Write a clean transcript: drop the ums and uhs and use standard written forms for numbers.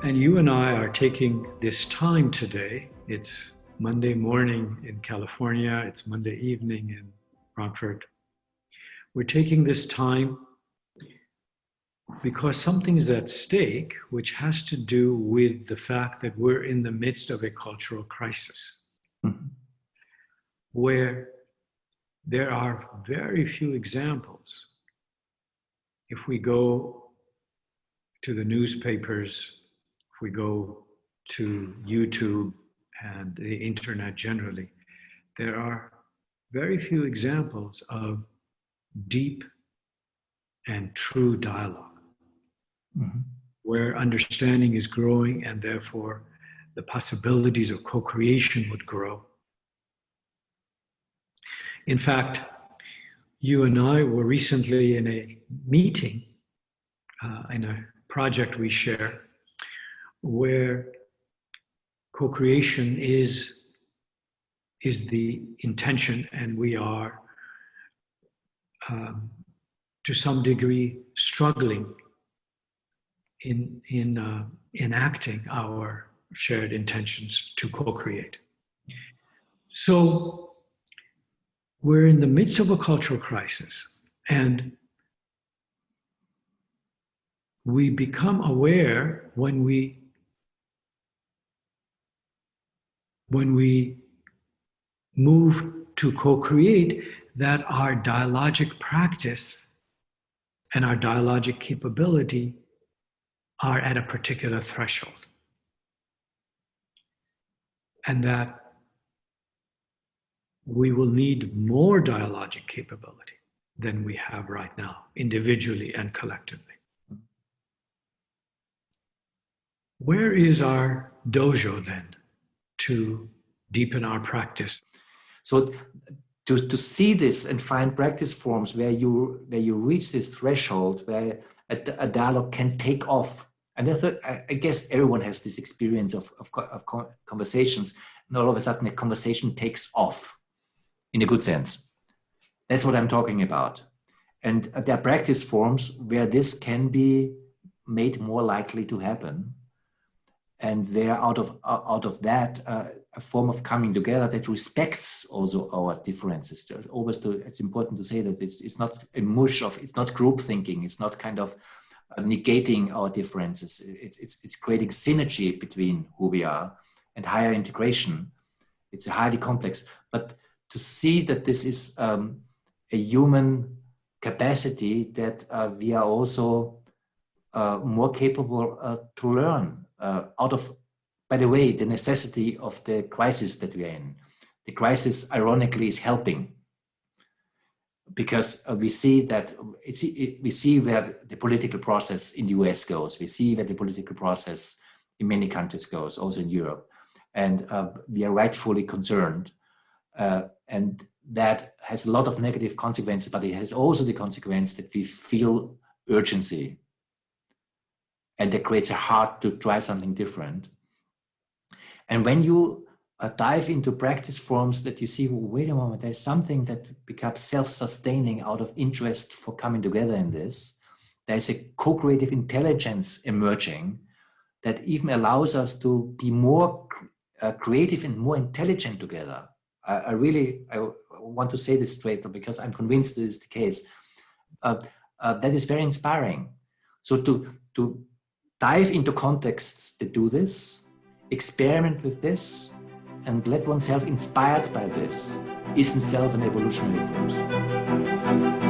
And you and I are taking this time today. It's Monday morning in California. It's Monday evening in Frankfurt. We're taking this time because something is at stake, which has to do with the fact that we're in the midst of a cultural crisis, where there are very few examples. If we go to the newspapers, if we go to YouTube and the internet generally, there are very few examples of deep and true dialogue, where understanding is growing and therefore the possibilities of co-creation would grow. In fact, you and I were recently in a meeting, in a project we share, where co-creation is the intention, and we are, to some degree, struggling in enacting our shared intentions to co-create. So we're in the midst of a cultural crisis, and we become aware when we move to co-create that our dialogic practice and our dialogic capability are at a particular threshold. And that we will need more dialogic capability than we have right now, individually and collectively. Where is our dojo then to deepen our practice? So to see this and find practice forms where you reach this threshold where a dialogue can take off. And I guess everyone has this experience of conversations, and all of a sudden a conversation takes off in a good sense. That's what I'm talking about. And there are practice forms where this can be made more likely to happen. And where out of that, a form of coming together that respects also our differences. It's important to say that it's not a mush of, it's not group thinking, it's not kind of negating our differences. It's creating synergy between who we are and higher integration. It's highly complex, but to see that this is a human capacity that we are also more capable to learn out of, by the way, the necessity of the crisis that we are in. The crisis, ironically, is helping, because we see that we see where the political process in the US goes. We see where the political process in many countries goes, also in Europe, and we are rightfully concerned. And that has a lot of negative consequences, but it has also the consequence that we feel urgency, and that creates a heart to try something different. And when you dive into practice forms that you see, well, wait a moment, there's something that becomes self-sustaining out of interest for coming together in this. There's a co-creative intelligence emerging that even allows us to be more creative and more intelligent together. I want to say this straight, because I'm convinced this is the case. That is very inspiring. So to dive into contexts that do this, experiment with this, and let oneself inspired by this is in itself an evolutionary force.